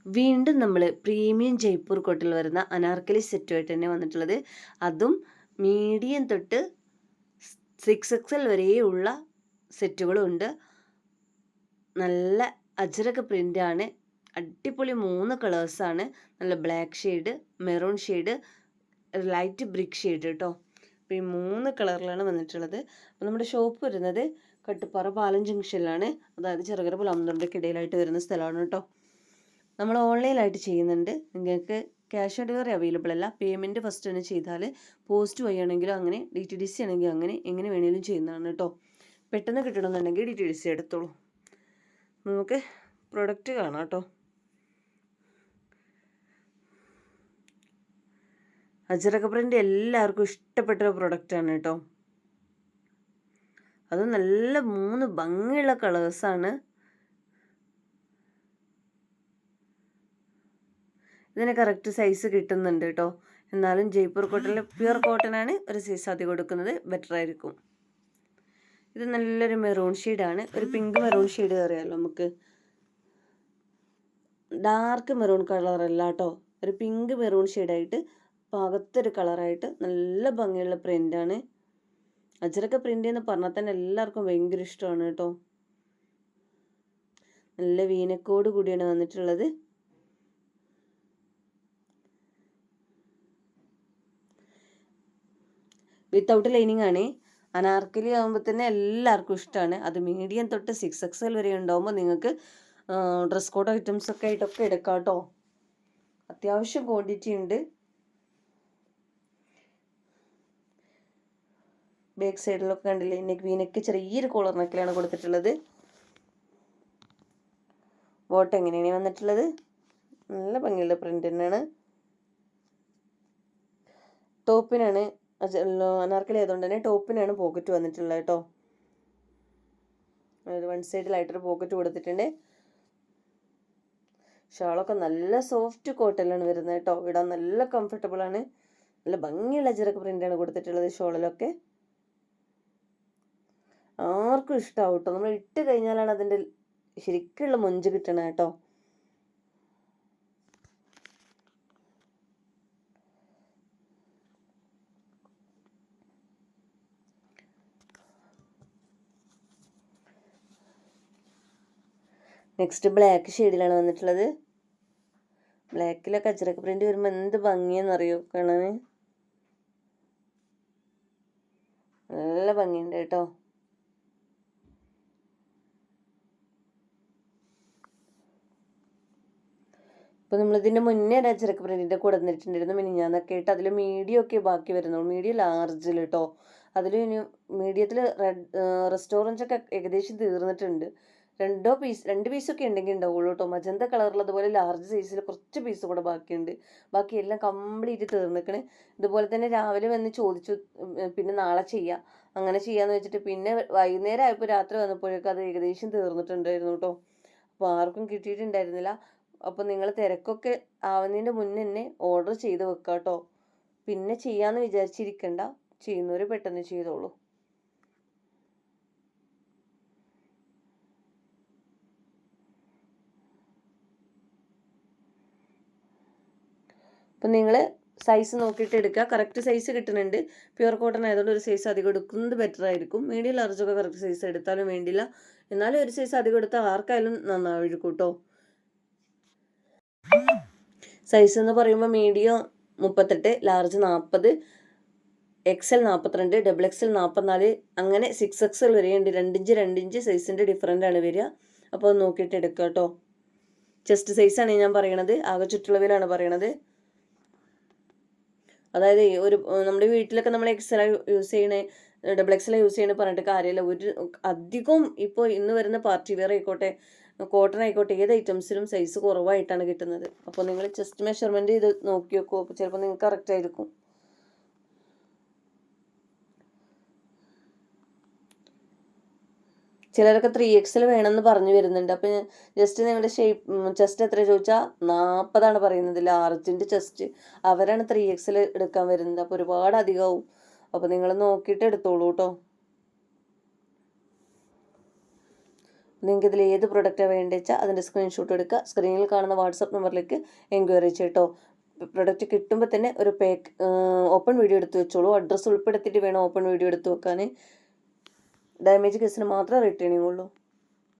വീണ്ടും നമ്മൾ പ്രീമിയം ജയ്പൂർ കോട്ടിൽ വരുന്ന അനാർക്കലി സെറ്റുമായിട്ട് തന്നെ വന്നിട്ടുള്ളത്. അതും മീഡിയം തൊട്ട് 6XL വരെയുള്ള സെറ്റുകളും ഉണ്ട്. നല്ല അജ്രക പ്രിൻ്റാണ്. അടിപൊളി 3 കളേഴ്സാണ്. നല്ല black shade, maroon shade, light brick shade കേട്ടോ. അപ്പോൾ ഈ 3 കളറിലാണ് വന്നിട്ടുള്ളത്. അപ്പോൾ നമ്മുടെ ഷോപ്പ് വരുന്നത് കട്ടുപ്പാറ പാലം ജംഗ്ഷനിലാണ്. അതായത് ചെറുകര പുലാമന്തോണ്ടയ്ക്ക് ഇടയിലായിട്ട് വരുന്ന സ്ഥലമാണ് കേട്ടോ. നമ്മൾ ഓൺലൈനായിട്ട് ചെയ്യുന്നുണ്ട്. നിങ്ങൾക്ക് ക്യാഷ് ഓൺ ഡെലിവറി അവൈലബിൾ അല്ല. പേയ്മെൻറ്റ് ഫസ്റ്റ് തന്നെ ചെയ്താൽ പോസ്റ്റ് വഴിയാണെങ്കിലും അങ്ങനെ DTDC ആണെങ്കിൽ അങ്ങനെ എങ്ങനെ വേണമെങ്കിലും ചെയ്യുന്നതാണ് കേട്ടോ. പെട്ടെന്ന് കിട്ടണമെന്നുണ്ടെങ്കിൽ DTDC എടുത്തോളൂ. നമുക്ക് പ്രൊഡക്റ്റ് കാണാം കേട്ടോ. അജ്രക പ്രിൻ്റ് എല്ലാവർക്കും ഇഷ്ടപ്പെട്ടൊരു പ്രൊഡക്റ്റാണ് കേട്ടോ. അത് നല്ല 3 ഭംഗിയുള്ള കളേഴ്സാണ്. ഇതിന് കറക്റ്റ് സൈസ് കിട്ടുന്നുണ്ട് കേട്ടോ. എന്നാലും ജയ്പൂർ കോട്ടണിൽ പ്യുവർ കോട്ടനാണ് ഒരു സൈസ് അധികം കൊടുക്കുന്നത് ബെറ്റർ ആയിരിക്കും. ഇത് നല്ലൊരു മെറൂൺ ഷെയ്ഡാണ്. ഒരു പിങ്ക് മെറൂൺ ഷെയ്ഡ് അറിയാമല്ലോ നമുക്ക്. ഡാർക്ക് മെറൂൺ കളറല്ല കേട്ടോ, ഒരു പിങ്ക് മെറൂൺ ഷെയ്ഡായിട്ട് പാകത്തൊരു കളറായിട്ട് നല്ല ഭംഗിയുള്ള പ്രിൻ്റാണ്. അജ്രക പ്രിൻ്റ് എന്ന് പറഞ്ഞാൽ തന്നെ എല്ലാവർക്കും ഭയങ്കര ഇഷ്ടമാണ് കേട്ടോ. നല്ല വീനക്കോട് കൂടിയാണ് വന്നിട്ടുള്ളത്. വിത്തൗട്ട് ലൈനിങ് ആണ്. അനാർക്കലി ആകുമ്പോൾ തന്നെ എല്ലാവർക്കും ഇഷ്ടമാണ്. അത് മീഡിയം തൊട്ട് 6XL വരെ ഉണ്ടാകുമ്പോൾ നിങ്ങൾക്ക് ഡ്രസ് കോഡ് ഐറ്റംസ് ഒക്കെ ആയിട്ടൊക്കെ എടുക്കാം കേട്ടോ. അത്യാവശ്യം ക്വാണ്ടിറ്റി ഉണ്ട്. ബാക്ക് സൈഡിലൊക്കെ കണ്ടില്ലേ, വീനക്ക് ചെറിയൊരു കോളർ നെക്കിലാണ് കൊടുത്തിട്ടുള്ളത്. ബോട്ട് എങ്ങനെയാണ് വന്നിട്ടുള്ളത്? നല്ല ഭംഗിയുള്ള പ്രിൻ്റ് തന്നെയാണ്. ടോപ്പിനാണ് അനാർക്കലി ആയതുകൊണ്ട് തന്നെ ടോപ്പിനാണ് പോക്കറ്റ് വന്നിട്ടുള്ളത് കേട്ടോ. ഒരു 1 സൈഡിലായിട്ടൊരു പോക്കറ്റ് കൊടുത്തിട്ടുണ്ട്. ഷാളൊക്കെ നല്ല സോഫ്റ്റ് കോട്ടനിലാണ് വരുന്നത് കേട്ടോ. ഇടാൻ നല്ല കംഫർട്ടബിൾ ആണ്. നല്ല ഭംഗിയുള്ള അജ്രക പ്രിൻ്റാണ് കൊടുത്തിട്ടുള്ളത് ഷോളിലൊക്കെ. ആർക്കും ഇഷ്ടമാവും കേട്ടോ. നമ്മൾ ഇട്ട് കഴിഞ്ഞാലാണ് അതിൻ്റെ ശരിക്കുള്ള മൊഞ്ച് കിട്ടണം കേട്ടോ. നെക്സ്റ്റ് ബ്ലാക്ക് ഷെയ്ഡിലാണ് വന്നിട്ടുള്ളത്. ബ്ലാക്കിലൊക്കെ അജ്രക പ്രിൻ്റ് വരുമ്പോൾ എന്ത് ഭംഗിയെന്നറിയോ കാണാൻ. നല്ല ഭംഗിയുണ്ട് കേട്ടോ. അപ്പോൾ നമ്മളിതിൻ്റെ മുന്നേ ഒരു അജ്രക പ്രിൻറ്റിൻ്റെ കൂടെ വന്നിട്ടുണ്ടായിരുന്നു മിനിഞ്ഞാന്നൊക്കെ ആയിട്ട്. അതിൽ മീഡിയം ഒക്കെ ബാക്കി വരുന്നുള്ളൂ. മീഡിയം ലാർജിൽ കേട്ടോ. അതിൽ ഇനി മീഡിയത്തിൽ റെസ്റ്റോറൻറ്റൊക്കെ ഏകദേശം തീർന്നിട്ടുണ്ട്. 2 പീസൊക്കെ ഉണ്ടെങ്കിൽ ഉണ്ടാവുള്ളൂ കേട്ടോ. മജന്ത കളറിൽ അതുപോലെ ലാർജ് സൈസിൽ കുറച്ച് പീസ് കൂടെ ബാക്കിയുണ്ട്. ബാക്കി എല്ലാം കംപ്ലീറ്റ് തീർന്നിക്കണ്. ഇതുപോലെ തന്നെ രാവിലെ വന്ന് ചോദിച്ചു, പിന്നെ നാളെ ചെയ്യാം അങ്ങനെ ചെയ്യാമെന്ന് വെച്ചിട്ട് പിന്നെ വൈകുന്നേരം ആയപ്പോൾ രാത്രി വന്നപ്പോഴേക്കും അത് ഏകദേശം തീർന്നിട്ടുണ്ടായിരുന്നു കേട്ടോ. അപ്പോൾ ആർക്കും കിട്ടിയിട്ടുണ്ടായിരുന്നില്ല. അപ്പോൾ നിങ്ങൾ തിരക്കൊക്കെ ആവുന്നതിൻ്റെ മുന്നേ തന്നെ ഓർഡർ ചെയ്ത് വെക്കുക കേട്ടോ. പിന്നെ ചെയ്യാമെന്ന് വിചാരിച്ചിരിക്കണ്ട, ചെയ്യുന്നവർ പെട്ടെന്ന് ചെയ്തോളൂ. അപ്പം നിങ്ങൾ സൈസ് നോക്കിയിട്ട് എടുക്കുക. കറക്റ്റ് സൈസ് കിട്ടുന്നുണ്ട്. പ്യുവർ കോട്ടൺ ആയതുകൊണ്ട് ഒരു സൈസ് അധികം എടുക്കുന്നത് ബെറ്റർ ആയിരിക്കും. മീഡിയം ലാർജൊക്കെ കറക്റ്റ് സൈസ് എടുത്താലും വേണ്ടില്ല. എന്നാലും ഒരു സൈസ് അധികം എടുത്താൽ ആർക്കായാലും നന്നായിരിക്കും കേട്ടോ. സൈസ് എന്ന് പറയുമ്പോൾ മീഡിയം 38, ലാർജ് 40, XL 42, XXL 44, അങ്ങനെ 6XL വരെയുണ്ട്. 2 ഇഞ്ച് സൈസിൻ്റെ ഡിഫറൻ്റ് ആണ് വരിക. അപ്പോൾ അത് നോക്കിയിട്ട് എടുക്കുക കേട്ടോ. ചെസ്റ്റ് സൈസാണ് ഞാൻ പറയണത്, ആകെ ചുറ്റളവിലാണ് പറയണത്. അതായത് ഒരു നമ്മുടെ വീട്ടിലൊക്കെ നമ്മൾ XL യൂസ് ചെയ്യണേ, XXL യൂസ് ചെയ്യണേ പറഞ്ഞിട്ട് കാര്യമില്ല. അധികം ഇപ്പോൾ ഇന്ന് വരുന്ന പാർട്ടി വെയർ ആയിക്കോട്ടെ, കോട്ടൺ ആയിക്കോട്ടെ, ഏത് ഐറ്റംസിലും സൈസ് കുറവായിട്ടാണ് കിട്ടുന്നത്. അപ്പോൾ നിങ്ങൾ ചെസ്റ്റ് മെഷർമെൻറ്റ് ചെയ്ത് നോക്കി വെക്കുമോ, അപ്പോൾ ചിലപ്പോൾ നിങ്ങൾക്ക് കറക്റ്റ് ആയിരിക്കും. ചിലരൊക്കെ 3XL വേണമെന്ന് പറഞ്ഞു വരുന്നുണ്ട്. അപ്പം ജസ്റ്റ് നിങ്ങളുടെ ചെസ്റ്റ് എത്ര ചോദിച്ചാൽ 40 പറയുന്നത്, ലാർജിൻ്റെ ചെസ്റ്റ്. അവരാണ് 3XL എടുക്കാൻ വരുന്നത്. അപ്പോൾ ഒരുപാട് അധികമാവും. അപ്പോൾ നിങ്ങൾ നോക്കിയിട്ട് എടുത്തോളൂ കേട്ടോ. നിങ്ങൾക്ക് ഇതിൽ ഏത് പ്രൊഡക്റ്റാണ് വേണ്ടത് വെച്ചാൽ അതിൻ്റെ സ്ക്രീൻഷോട്ട് എടുക്കുക, സ്ക്രീനിൽ കാണുന്ന വാട്സപ്പ് നമ്പറിലേക്ക് എൻക്വയറി ചെയ്യട്ടോ. പ്രൊഡക്റ്റ് കിട്ടുമ്പോൾ തന്നെ ഒരു ഓപ്പൺ വീഡിയോ എടുത്ത് വെച്ചോളൂ. അഡ്രസ്സ് ഉൾപ്പെടുത്തിയിട്ട് വേണം ഓപ്പൺ വീഡിയോ എടുത്ത് വെക്കാൻ. ഡാമേജ് കേസിന് മാത്രമേ റിട്ടേണിങ് ഉള്ളൂ.